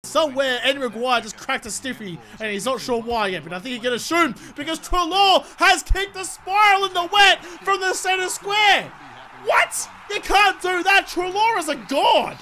Somewhere, Eddie Maguire just cracked a stiffy, and he's not sure why yet, but I think he can assume because Treloar has kicked the spiral in the wet from the center square. What? You can't do that. Treloar is a god.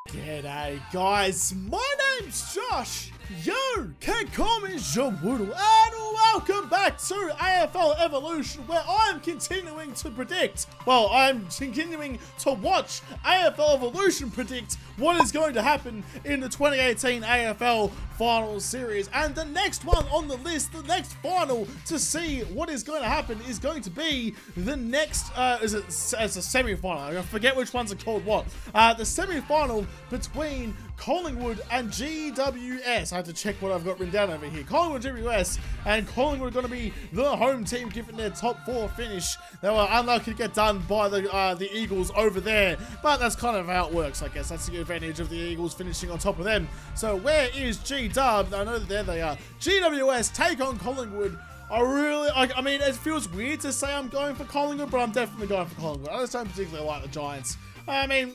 G'day, guys. My name's Josh. You can call me JaWoodle, and welcome back to AFL Evolution, where I'm continuing to predict, well, I'm continuing to watch AFL Evolution predict what is going to happen in the 2018 AFL Finals Series. And the next one on the list, the next final to see what is going to happen is going to be the next, it's a semi-final. I forget which ones are called what. The semi-final between Collingwood and GWS. I have to check what I've got written down over here. Collingwood, GWS, and Collingwood are going to be the home team given their top 4 finish. They were unlucky to get done by the Eagles over there, but that's kind of how it works, I guess. That's the advantage of the Eagles finishing on top of them. So where is G-Dub? I know that there they are. GWS take on Collingwood. I mean, it feels weird to say I'm going for Collingwood, but I'm definitely going for Collingwood. I just don't particularly like the Giants. I mean,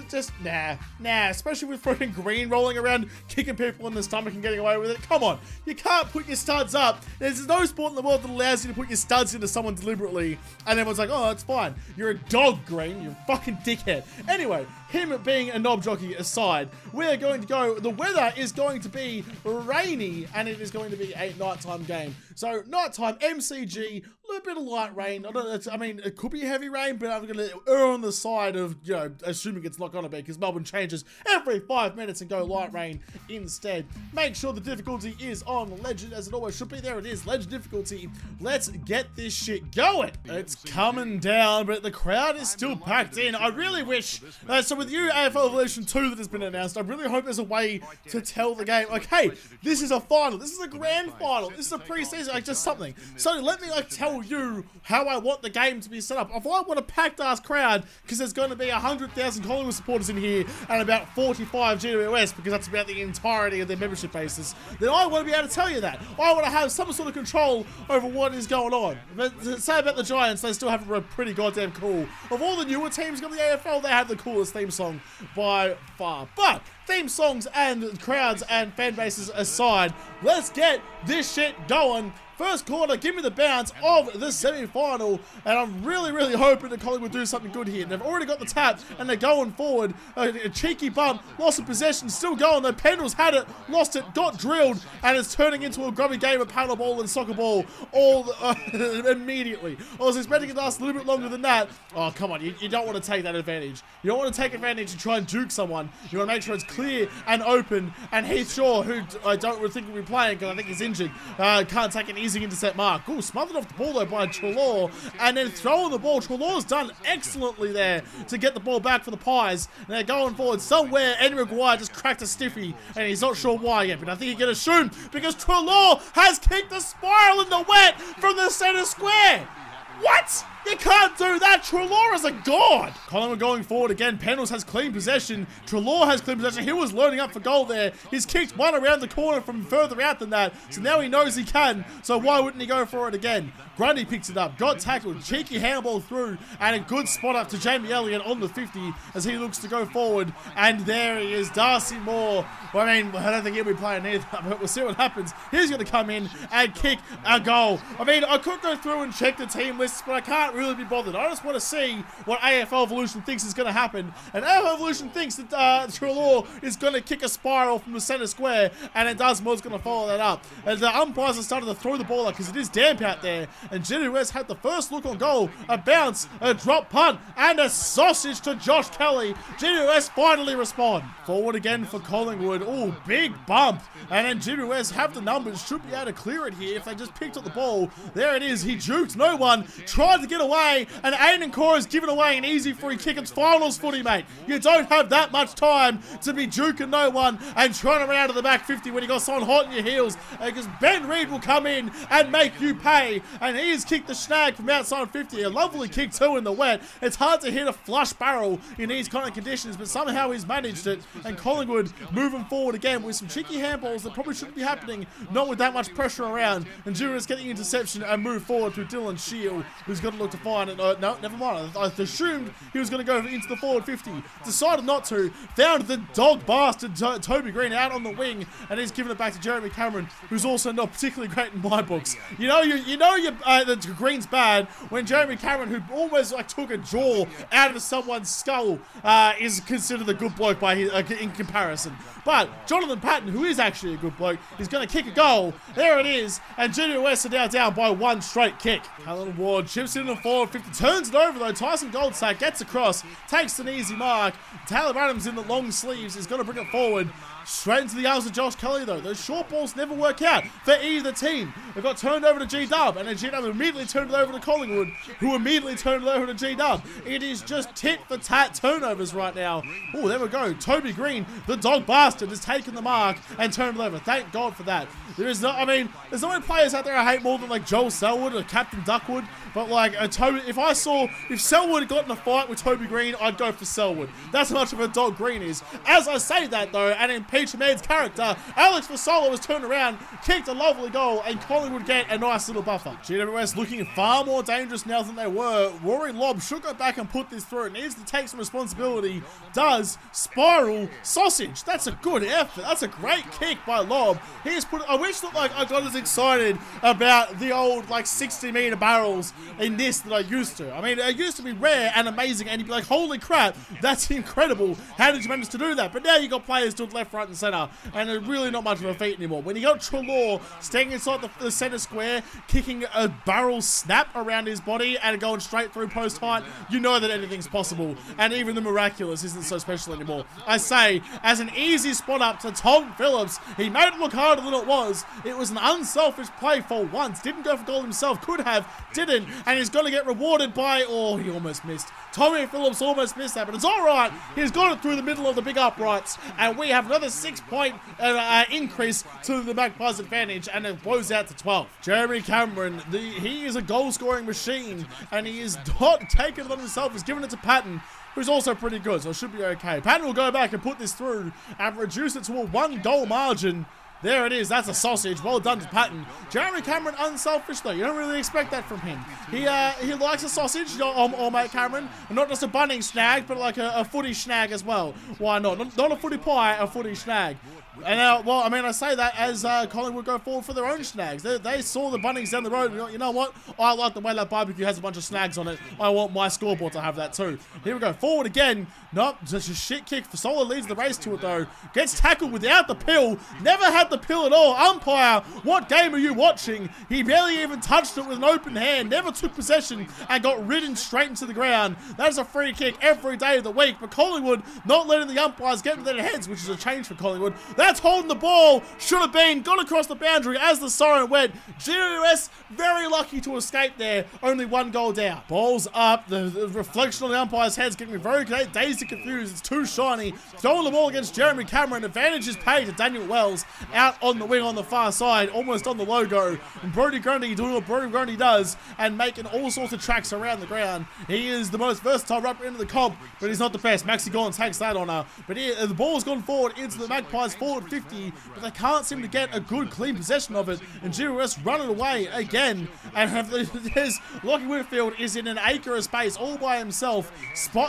just nah, especially with throwing green rolling around, kicking people in the stomach and getting away with it. Come on, you can't put your studs up. There's no sport in the world that allows you to put your studs into someone deliberately, and everyone's like, oh, that's fine. You're a dog, Green, you fucking dickhead. Anyway, him being a knob jockey aside, we're going to go, the weather is going to be rainy, and it is going to be a nighttime game. So, nighttime, MCG, a little bit of light rain. I mean, it could be heavy rain, but I'm going to err on the side of, you know, assuming it's not going to be, because Melbourne changes every 5 minutes and go light rain instead. Make sure the difficulty is on Legend, as it always should be. There it is, Legend difficulty. Let's get this shit going. It's coming down, but the crowd is still packed in. I really wish, so with you, AFL Evolution 2 that has been announced, I really hope there's a way to tell the game, like, hey, this is a final, this is a grand final, this is a pre-season, like, just something. So let me, like, tell you how I want the game to be set up. If I want a packed ass crowd, because there's going to be 100,000 Collingwood supporters in here and about 45 GWS, because that's about the entirety of their membership basis, then I want to be able to tell you that. I want to have some sort of control over what is going on. But to say about the Giants, they still have a pretty goddamn cool. Of all the newer teams in the AFL, they have the coolest theme song by far. But theme songs and crowds and fan bases aside, let's get this shit going. First quarter, give me the bounce of the semi-final, and I'm really hoping that Collingwood do something good here. They've already got the tap, and they're going forward. A cheeky bump, loss of possession, still going. The Pendles had it, lost it, got drilled, and it's turning into a grubby game of paddle ball and soccer ball all immediately. I was expecting it to last a little bit longer than that. Oh, come on, you don't want to take that advantage. You don't want to take advantage and try and juke someone. You want to make sure it's clear and open, and Heath Shaw, who I don't really think will be playing because I think he's injured, can't take an easy intercept mark. Ooh, smothered off the ball though by Treloar, and then throwing the ball. Treloar's done excellently there to get the ball back for the Pies. And they're going forward. Somewhere, Eddie Maguire just cracked a stiffy, and he's not sure why yet, but I think he can assume because Treloar has kicked the spiral in the wet from the center square. What? You can't do that. Treloar is a god. Collingwood going forward again. Pendles has clean possession. Treloar has clean possession. He was loading up for goal there. He's kicked one around the corner from further out than that. So now he knows he can. So why wouldn't he go for it again? Grundy picks it up. Got tackled. Cheeky handball through. And a good spot up to Jamie Elliott on the 50 as he looks to go forward. And there he is. Darcy Moore. Well, I mean, I don't think he'll be playing either, but we'll see what happens. He's going to come in and kick a goal. I mean, I could go through and check the team lists, but I can't really be bothered. I just want to see what AFL Evolution thinks is going to happen. And AFL Evolution thinks that Treloar is going to kick a spiral from the center square, and it does. Moore's going to follow that up. And the umpires are starting to throw the ball out because it is damp out there. And GWS had the first look on goal, a bounce, a drop punt, and a sausage to Josh Kelly. GWS finally respond. Forward again for Collingwood. Oh, big bump. And then GWS have the numbers, should be able to clear it here if they just picked up the ball. There it is. He juked no one, tried to get away, and Aiden Core has given away an easy free kick. It's finals footy, mate. You don't have that much time to be juking no one and trying around to the back 50 when you got someone hot in your heels, because Ben Reid will come in and make you pay, and he has kicked the snag from outside 50. A lovely kick too in the wet. It's hard to hit a flush barrel in these kind of conditions, but somehow he's managed it, and Collingwood moving forward again with some cheeky handballs that probably shouldn't be happening, not with that much pressure around, and Juris getting interception and move forward through Dylan Shield, who's got to look to find it. No, never mind. I assumed he was going to go into the forward 50. Decided not to. Found the dog bastard Toby Green out on the wing, and he's given it back to Jeremy Cameron, who's also not particularly great in my books. You know the Green's bad when Jeremy Cameron, who almost like took a jaw out of someone's skull, is considered a good bloke by in comparison. But Jonathan Patton, who is actually a good bloke, is going to kick a goal. There it is, and GWS are now down by one straight kick. Alan Ward chips in the forward 50, turns it over though. Tyson Goldsack gets across, takes an easy mark. Taylor Adams in the long sleeves is going to bring it forward. Straight into the arms of Josh Kelly though. Those short balls never work out for either team. It got turned over to G-Dub, and then G-Dub immediately turned it over to Collingwood, who immediately turned it over to G-Dub. It is just tit-for-tat turnovers right now. Oh, there we go. Toby Green, the dog bastard, has taken the mark and turned it over. Thank God for that. There's not many players out there I hate more than like Joel Selwood or Captain Duckwood. But like if Selwood had gotten a fight with Toby Green, I'd go for Selwood. That's how much of a dog Green is. As I say that though, and in Peach Man's character, Alex Fasolo was turned around, kicked a lovely goal, and Collingwood get a nice little buffer. GWS looking far more dangerous now than they were. Rory Lobb should go back and put this through. It needs to take some responsibility. Does spiral sausage. That's a good effort. That's a great kick by Lobb. He has put. I wish that like I got as excited about the old like 60-meter barrels in this that I used to. I mean, it used to be rare and amazing, and you'd be like, holy crap, that's incredible. How did you manage to do that? But now you got players doing left, right, and center, and they're really not much of a feat anymore. When you got Trelaw staying inside the center square, kicking a barrel snap around his body and going straight through post height, you know that anything's possible. And even the miraculous isn't so special anymore. I say, as an easy spot up to Tom Phillips, he made it look harder than it was. It was an unselfish play for once. Didn't go for goal himself, could have, didn't, and he's going to get rewarded by, oh, he almost missed. Tommy Phillips almost missed that, but it's all right. He's got it through the middle of the big uprights, and we have another 6-point increase to the Magpies' advantage, and it blows out to 12. Jeremy Cameron, he is a goal-scoring machine, and he is not taking it on himself. He's giving it to Patton, who's also pretty good, so it should be okay. Patton will go back and put this through and reduce it to a 1-goal margin. There it is. That's a sausage. Well done to Patton. Jeremy Cameron, unselfish though. You don't really expect that from him. He likes a sausage, or mate Cameron. And not just a bunning snag, but like a footy snag as well. Why not? Not a footy pie, a footy snag. And well, I mean, I say that as Collingwood go forward for their own snags. They saw the Bunnings down the road and you know what? I like the way that barbecue has a bunch of snags on it. I want my scoreboard to have that too. Here we go. Forward again. Nope, just a shit kick. Fasolo leads the race to it though. Gets tackled without the pill. Never had the pill at all. Umpire, what game are you watching? He barely even touched it with an open hand. Never took possession and got ridden straight into the ground. That is a free kick every day of the week. But Collingwood not letting the umpires get into their heads, which is a change for Collingwood. That's holding the ball. Should have been. Got across the boundary as the siren went. GWS very lucky to escape there. Only 1 goal down. Ball's up. The reflection on the umpire's head's getting me very dazed and confused. It's too shiny. Throwing the ball against Jeremy Cameron. Advantage is paid to Daniel Wells out on the wing on the far side. Almost on the logo. And Brody Grundy doing what Brody Grundy does and making all sorts of tracks around the ground. He is the most versatile rapper into the comp, but he's not the best. Maxi Gorn takes that honour. But the ball's gone forward into the Magpies forward 50, but they can't seem to get a good clean possession of it, and GWS run it away again, and Lockie Whitfield is in an acre of space all by himself.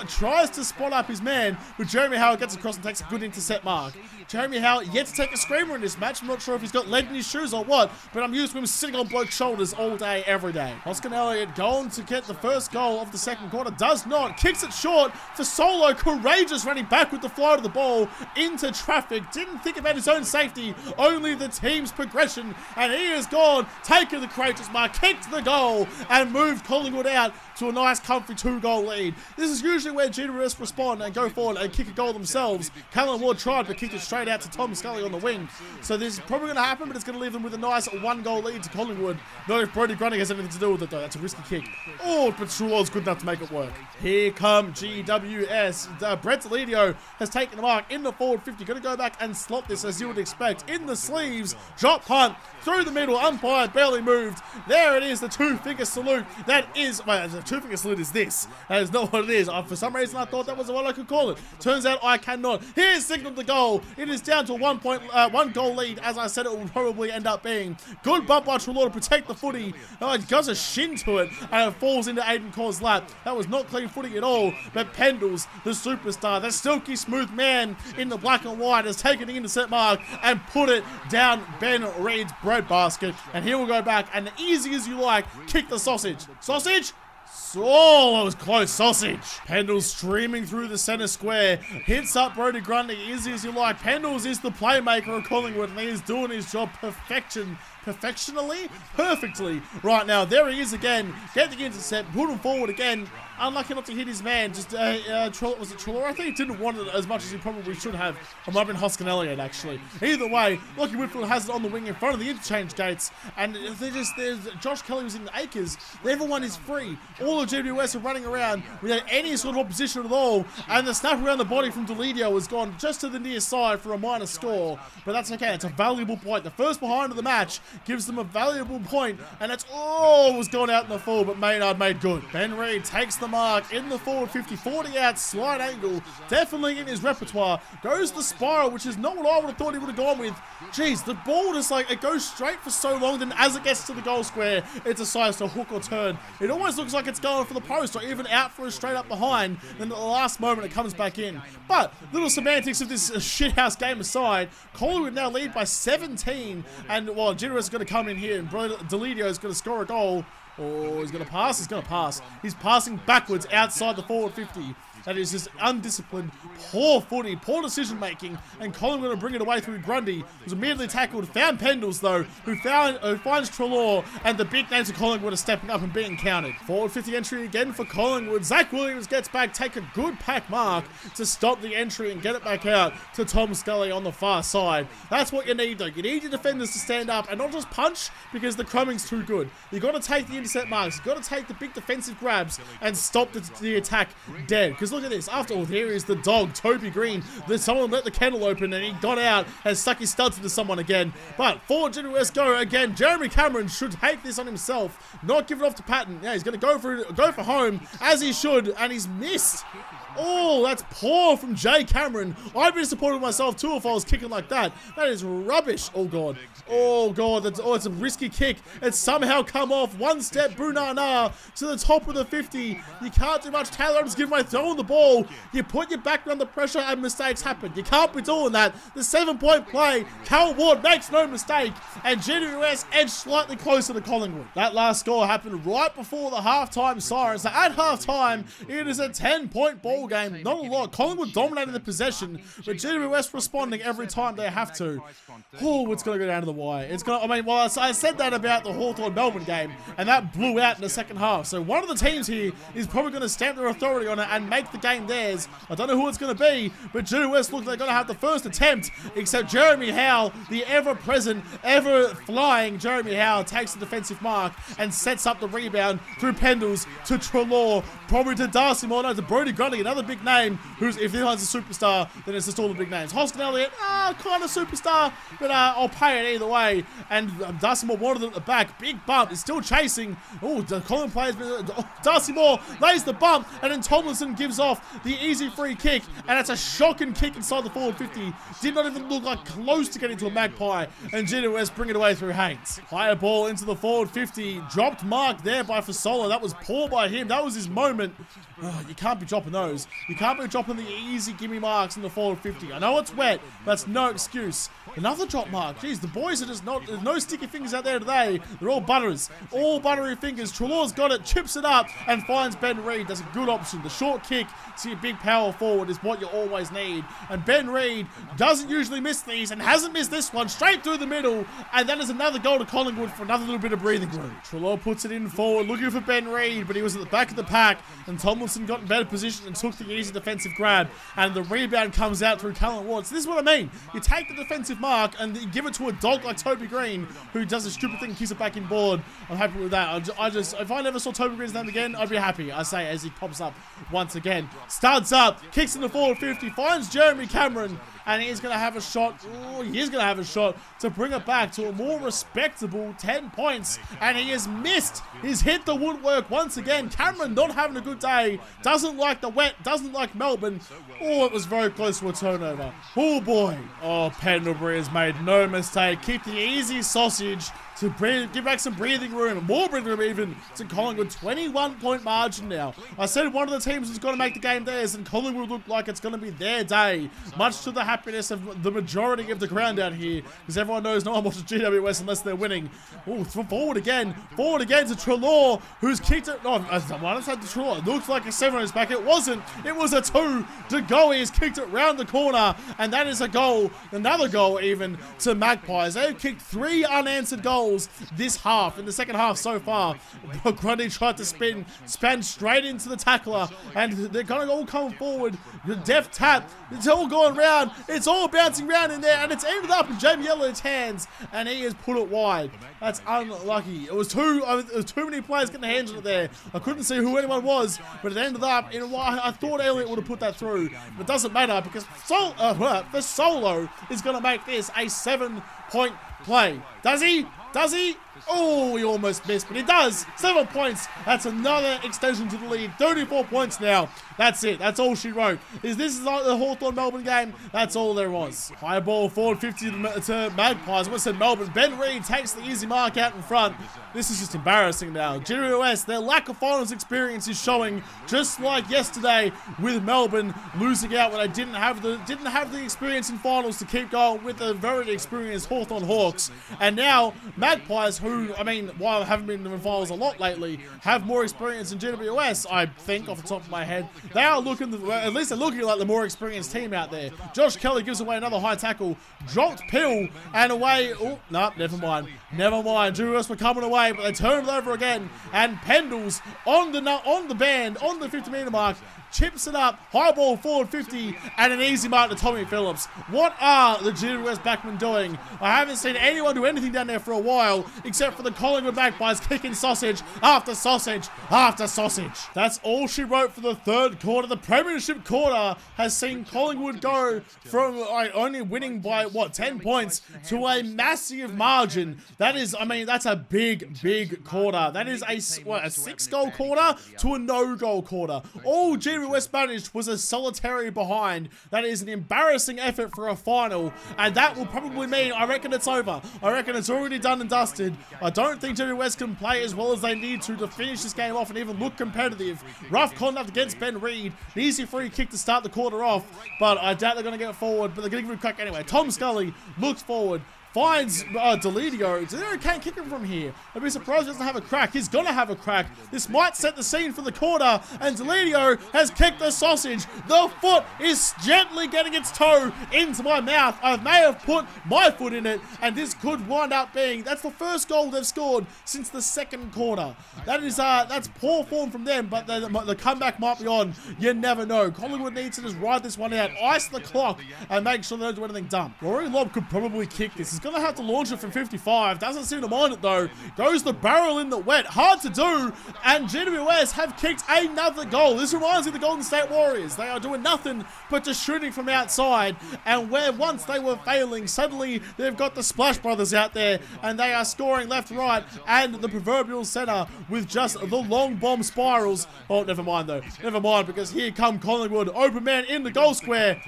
Tries to spot up his man, but Jeremy Howard gets across and takes a good intercept mark. Jeremy Howard yet to take a screamer in this match. I'm not sure if he's got lead in his shoes or what, but I'm used to him sitting on blokes' shoulders all day, every day. Oscar Elliott going to get the first goal of the second quarter. Does not. Kicks it short for Solo. Courageous running back with the flight of the ball into traffic. Didn't think about his own safety, only the team's progression, and he has gone, taken the courageous mark, kicked the goal, and moved Collingwood out to a nice comfy 2-goal lead. This is usually where GWS respond and go forward and kick a goal themselves. Callum Ward tried but kicked it straight out to Tom Scully on the wing. So this is probably going to happen, but it's going to leave them with a nice 1-goal lead to Collingwood. Not if Brody Grundy has anything to do with it though. That's a risky kick. Oh, but Trelaw's good enough to make it work. Here come GWS. Brett Delidio has taken the mark in the forward 50. Going to go back and slot this as you would expect. In the sleeves, drop punt, through the middle, umpire barely moved. There it is, the 2-finger salute. That is, well, the 2-finger salute is this. That is not what it is. For some reason, I thought that was what I could call it. Turns out I cannot. Here's signaled the goal. It It is down to a one goal lead, as I said it will probably end up being. Good bump by Treloar to protect the footy. It does a shin to it, and it falls into Aiden Corr's lap. That was not clean footing at all, but Pendles, the superstar, the silky smooth man in the black and white, has taken the intercept mark and put it down Ben Reid's breadbasket. And he will go back and, easy as you like, kick the sausage. Sausage? Oh, that was close. Sausage. Pendles streaming through the center square. Hits up Brodie Grundy, easy as you like. Pendles is the playmaker of Collingwood, and he is doing his job perfectly right now. There he is again. Get the intercept, put him forward again. Unlucky not to hit his man. Just was it Treloar? I think he didn't want it as much as he probably should have. It might have been Hoskin Elliott, actually. Either way, Lachie Whitfield has it on the wing in front of the interchange gates, and there's Josh Kelly was in the acres. Everyone is free. All the GWS are running around without any sort of opposition at all, and the snap around the body from Delidio has gone just to the near side for a minor score, but that's okay. It's a valuable point. The first behind of the match gives them a valuable point, and it's was gone out in the full, but Maynard made good. Ben Reid takes the mark in the forward 50, 40 out, slight angle, definitely in his repertoire. Goes the spiral, which is not what I would have thought he would have gone with. Jeez, the ball just it goes straight for so long, then as it gets to the goal square, it decides to hook or turn. It almost looks like it's going for the post or even out for a straight up behind, then at the last moment it comes back in. But little semantics of this shithouse game aside, Collingwood now lead by 17, and while GWS is going to come in here and Delidio is going to score a goal. Oh, he's going to pass? He's going to pass. He's passing backwards outside the forward 50. That is just undisciplined, poor footy, poor decision making, and Collingwood going to bring it away through Grundy, who's immediately tackled. Found Pendles though, who finds Treloar, and the big names of Collingwood are stepping up and being counted. Forward 50 entry again for Collingwood. Zach Williams gets back, take a good pack mark to stop the entry and get it back out to Tom Scully on the far side. That's what you need though. You need your defenders to stand up and not just punch because the crumbing's too good. You've got to take the intercept marks, you've got to take the big defensive grabs and stop the attack dead. Because look at this. After all, here is the dog, Toby Green. Someone let the kennel open and he got out and stuck his studs into someone again. But for GWS go again, Jeremy Cameron should take this on himself, not give it off to Patton. Yeah, he's going to go for home as he should, and he's missed. Oh, that's poor from Jay Cameron. I'd be disappointed with myself too if I was kicking like that. That is rubbish. Oh, God. Oh, God. It's a risky kick. It's somehow come off. One step, Brunana to the top of the 50. You can't do much. Taylor Adams giving my throwing the ball. You put your back under pressure and mistakes happen. You can't be doing that. The 7-point play. Cal Ward makes no mistake. And GWS edged slightly closer to Collingwood. That last score happened right before the halftime siren. So at halftime, it is a 10-point ball game. Not a lot. Collingwood dominating the possession, but GWS responding every time they have to. Oh, it's going to go down to the wire. It's going to, I mean, well, I said that about the Hawthorn-Melbourne game, and that blew out in the second half. So one of the teams here is probably going to stamp their authority on it and make the game theirs. I don't know who it's going to be, but GWS look they're going to have the first attempt, except Jeremy Howe, the ever-present, ever-flying Jeremy Howe, takes the defensive mark and sets up the rebound through Pendles to Treloar, probably to Darcy Moore, no, to Brodie Grundy, another big name, who's, if this one's a superstar, then it's just all the big names. Hoskin Elliott, kind of superstar, but I'll pay it either way. And Darcy Moore wanted it at the back. Big bump, is still chasing. Oh, the Collingwood players, Darcy Moore lays the bump, and then Tomlinson gives off the easy free kick, and it's a shocking kick inside the forward 50. Did not even look like close to getting to a Magpie, and GWS bring it away through Haynes. Higher ball into the forward 50, dropped mark there by Fasola. That was poor by him. That was his moment. Oh, you can't be dropping those. You can't be dropping the easy gimme marks in the forward 50. I know it's wet, but that's no excuse. Another drop mark. Jeez, the boys are just not, there's no sticky fingers out there today. They're all butters. All buttery fingers. Treloar's got it, chips it up, and finds Ben Reid. That's a good option. The short kick to your big power forward is what you always need. And Ben Reid doesn't usually miss these and hasn't missed this one. Straight through the middle. And that is another goal to Collingwood for another little bit of breathing room. Treloar puts it in forward, looking for Ben Reid, but he was at the back of the pack, and Tomlinson got in better position and took the easy defensive grab, and the rebound comes out through Callum Ward. So this is what I mean. You take the defensive mark and you give it to a dog like Toby Green, who does a stupid thing and kicks it back in board. I'm happy with that. I just, if I never saw Toby Green's name again, I'd be happy, I say, as he pops up once again. again. Studs up, kicks in the forward 50, finds Jeremy Cameron, and he's going to have a shot. Oh, he is going to have a shot to bring it back to a more respectable 10 points. And he has missed. He's hit the woodwork once again. Cameron not having a good day. Doesn't like the wet. Doesn't like Melbourne. Oh, it was very close to a turnover. Oh, boy. Oh, Pendlebury has made no mistake. Keep the easy sausage to give back some breathing room, more breathing room even, to Collingwood. 21-point margin now. I said one of the teams was going to make the game theirs, and Collingwood look like it's going to be their day, much to the happiness of the majority of the crowd down here, because everyone knows no one watches GWS unless they're winning. Oh, forward again to Treloar, who's kicked it. Oh, one side to Treloar. It looks like a 7 on his back. It wasn't. It was a 2. De Goey has kicked it round the corner, and that is a goal, another goal even, to Magpies. They've kicked 3 unanswered goals this half, in the second half so far. Grundy tried to span straight into the tackler, and they're going to all come forward. The deft tap, it's all going round, it's all bouncing around in there, and it's ended up in Jamie Elliott's hands, and he has put it wide. That's unlucky. It was too many players getting their hands on it there. I couldn't see who anyone was, but it ended up in I thought Elliott would have put that through, but it doesn't matter, because the Solo is going to make this a 7-point play. Does he? Does he? Oh, he almost missed, but he does. 7 points. That's another extension to the lead. 34 points now. That's it. That's all she wrote. This is like the Hawthorn-Melbourne game. That's all there was. High ball forward 50 to Magpies. What's it, Melbourne? Ben Reid takes the easy mark out in front. This is just embarrassing now. GWS, their lack of finals experience is showing, just like yesterday with Melbourne losing out when they didn't have the experience in finals to keep going with the very experienced Hawthorn Hawks. And now Magpies, who, I mean, while I haven't been in the finals a lot lately, have more experience than GWS, I think, off the top of my head. They are looking, at least they're looking like the more experienced team out there. Josh Kelly gives away another high tackle, dropped Pill, and away. Oh, no, never mind. Never mind. GWS were coming away, but they turned it over again, and Pendles on the band, on the 50-meter mark, chips it up, high ball forward 50, and an easy mark to Tommy Phillips. What are the GWS backmen doing? I haven't seen anyone do anything down there for a while, except for the Collingwood Magpies kicking sausage after sausage after sausage. That's all she wrote for the third quarter. The premiership quarter has seen Collingwood go from only winning by, what, 10 points to a massive margin. That is, I mean, that's a big, big quarter. That is a 6-goal quarter to a no-goal quarter. All GWS managed was a solitary behind. That is an embarrassing effort for a final, and that will probably mean, I reckon it's over. I reckon it's already done and dusted. I don't think GWS can play as well as they need to finish this game off and even look competitive. Rough conduct against Ben Reid. An easy free kick to start the quarter off, but I doubt they're going to get forward, but they're going to give it a crack anyway. Tom Scully looks forward, finds Delidio. Delidio can't kick him from here. I'd be surprised he doesn't have a crack. He's gonna have a crack. This might set the scene for the quarter, and Delidio has kicked the sausage. The foot is gently getting its toe into my mouth. I may have put my foot in it, and this could wind up being, that's the first goal they've scored since the second quarter. That is, that's poor form from them, but the comeback might be on. You never know. Collingwood needs to just ride this one out, ice the clock, and make sure they don't do anything dumb. Rory Lobb could probably kick this. He's gonna have to launch it from 55. Doesn't seem to mind it though. Goes the barrel in the wet. Hard to do. And GWS have kicked another goal. This reminds me of the Golden State Warriors. They are doing nothing but just shooting from outside. And where once they were failing, suddenly they've got the Splash Brothers out there, and they are scoring left, right, and the proverbial center with just the long bomb spirals. Oh, never mind though. Never mind, because here come Collingwood. Open man in the goal square.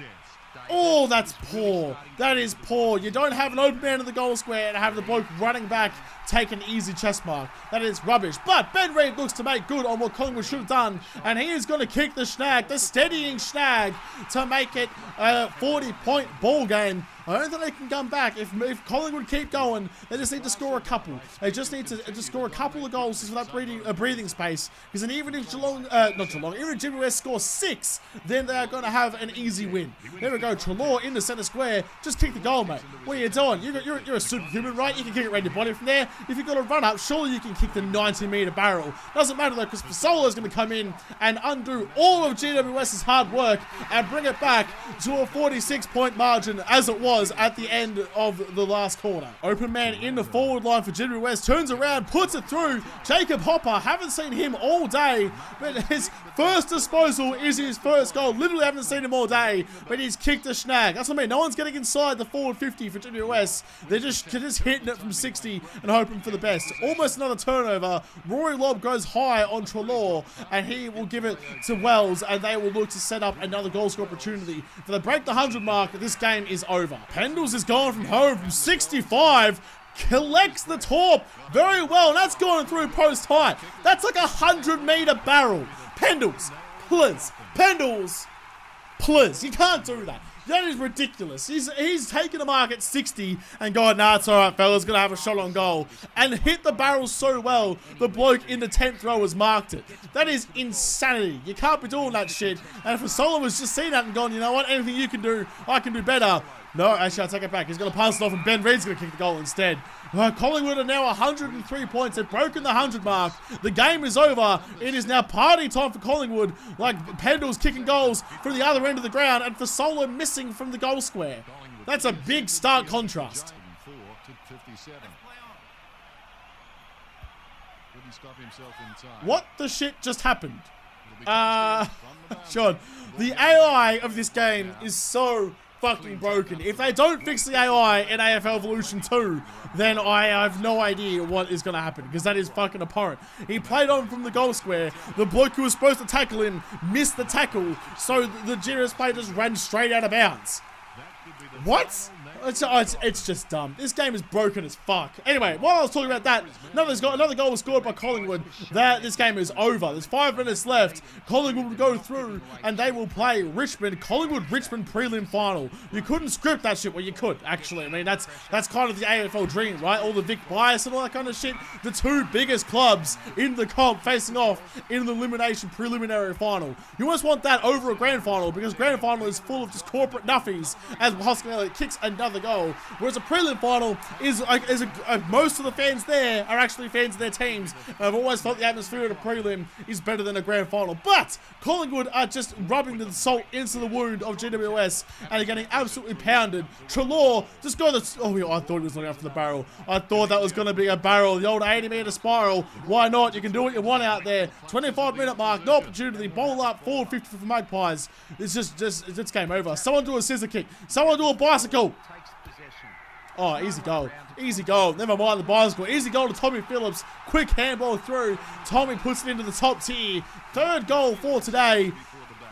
Oh, that's poor. That is poor. You don't have an open man in the goal square and have the bloke running back take an easy chest mark. That is rubbish. But Ben Reid looks to make good on what Collingwood should have done, and he is going to kick the snag, the steadying snag, to make it a 40-point ball game. I don't think they can come back. If Collingwood keep going, they just need to score a couple. They just need to score a couple of goals just for that breathing space. Because then even if even if GWS score 6, then they are going to have an easy win. There we go. Treloar in the centre square. Just kick the goal, mate. What are you doing? You're a superhuman, right? You can kick it around your body from there. If you've got a run up, surely you can kick the 90-meter barrel. Doesn't matter though, because Fasolo is going to come in and undo all of GWS's hard work and bring it back to a 46-point margin as it was was at the end of the last quarter. Open man in the forward line for GWS, turns around, puts it through. Jacob Hopper, haven't seen him all day, but his first disposal is his first goal. Literally haven't seen him all day, but he's kicked a snag. That's what I mean. No one's getting inside the forward 50 for GWS. They're just hitting it from 60 and hoping for the best. Almost another turnover. Rory Lobb goes high on Treloar, and he will give it to Wells, and they will look to set up another goal score opportunity. If they break the 100 mark, this game is over. Pendles is going from home from 65. Collects the torp very well, and that's going through post height. That's like a 100-meter barrel. Pendles, please. Pendles, please. You can't do that. That is ridiculous. He's taken the mark at 60 and gone, nah, it's alright, fellas, gonna have a shot on goal. And hit the barrel so well, the bloke in the 10th row has marked it. That is insanity. You can't be doing that shit. And if Solomon was just seen that and gone, you know what, anything you can do, I can do better. No, actually, I'll take it back. He's going to pass it off, and Ben Reid's going to kick the goal instead. Collingwood are now 103 points. They've broken the 100 mark. The game is over. It is now party time for Collingwood. Like, Pendle's kicking goals from the other end of the ground, and Fasolo missing from the goal square. That's a big stark contrast. What the shit just happened? Sean, the AI of this game is so fucking broken. If they don't fix the AI in AFL Evolution 2, then I have no idea what is going to happen, because that is fucking abhorrent. He played on from the goal square. The bloke who was supposed to tackle him missed the tackle, so the GWS player just ran straight out of bounds. What? It's just dumb. This game is broken as fuck. Anyway, while I was talking about that, another goal was scored by Collingwood. This game is over. There's 5 minutes left. Collingwood will go through, and they will play Richmond. Collingwood-Richmond prelim final. You couldn't script that shit. Well, you could, actually. I mean, that's kind of the AFL dream, right? All the Vic bias and all that kind of shit. The 2 biggest clubs in the comp facing off in the elimination preliminary final. You almost want that over a grand final, because grand final is full of just corporate nuffies as Hoskin Elliott kicks another goal, whereas a prelim final is most of the fans there are actually fans of their teams. I've always thought the atmosphere at a prelim is better than a grand final, but Collingwood are just rubbing the salt into the wound of GWS and are getting absolutely pounded. Treloar just got the... Oh, I thought he was looking after the barrel. I thought that was going to be a barrel. The old 80-meter spiral. Why not? You can do what you want out there. 25-minute mark. No opportunity. Bowl up. Forward 50 for Magpies. It's game over. Someone do a scissor kick. Someone do a bicycle. Oh, easy goal. Easy goal. Never mind the bicycle. Easy goal to Tommy Phillips. Quick handball through. Tommy puts it into the top tier. 3rd goal for today.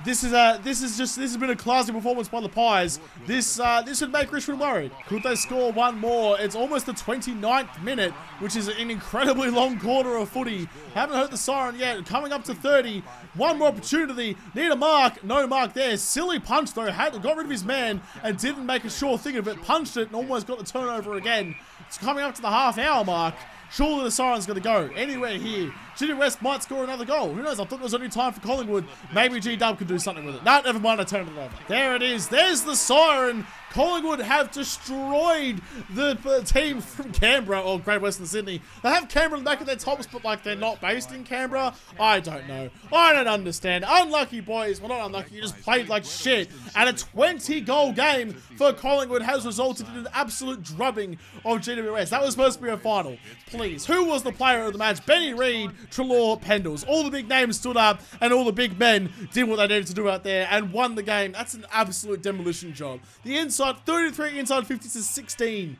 This has been a classy performance by the Pies. This would make Richmond worried. Could they score one more? It's almost the 29th minute, which is an incredibly long quarter of footy. Haven't heard the siren yet. Coming up to 30. One more opportunity. Need a mark. No mark there. Silly punch though. Got rid of his man and didn't make a sure thing of it. Punched it and almost got the turnover again. It's coming up to the half-hour mark. Surely the siren's going to go anywhere here. GWS might score another goal. Who knows? I thought there was only time for Collingwood. Maybe G-Dub could do something with it. No, never mind. I turned it over. There it is. There's the siren. Collingwood have destroyed the team from Canberra or Great Western Sydney. They have Canberra in the back of their tops, but like they're not based in Canberra. I don't know. I don't understand. Unlucky boys. Well, not unlucky. You just played like shit. And a 20-goal game for Collingwood has resulted in an absolute drubbing of GWS. That was supposed to be a final. Please. Who was the player of the match? Benny Reid, Treloar, Pendles. All the big names stood up and all the big men did what they needed to do out there and won the game. That's an absolute demolition job. The inside 33 inside 50 to 16.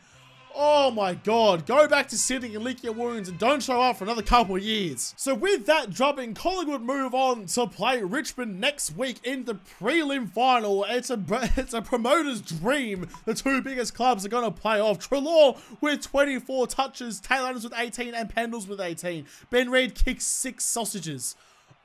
Oh my god. Go back to Sydney and lick your wounds and don't show up for another couple of years. So with that drubbing, Collingwood move on to play Richmond next week in the prelim final. It's a promoter's dream. The 2 biggest clubs are going to play off. Treloar with 24 touches, Taylor Adams with 18 and Pendles with 18. Ben Reid kicks 6 sausages.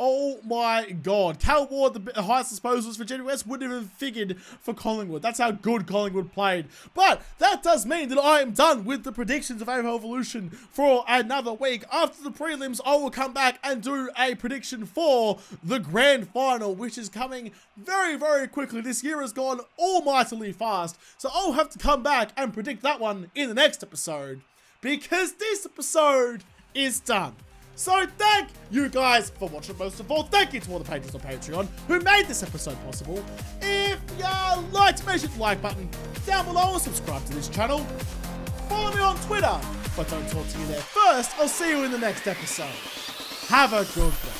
Oh my god. Cal Ward, the highest disposals for GWS, wouldn't have even figured for Collingwood. That's how good Collingwood played. But that does mean that I am done with the predictions of AFL Evolution for another week. After the prelims, I will come back and do a prediction for the grand final, which is coming very, very quickly. This year has gone almightily fast. So I'll have to come back and predict that one in the next episode, because this episode is done. So thank you guys for watching. Most of all, thank you to all the patrons on Patreon who made this episode possible. If you liked, make sure to like button down below and subscribe to this channel. Follow me on Twitter, but don't talk to you there first. I'll see you in the next episode. Have a good day.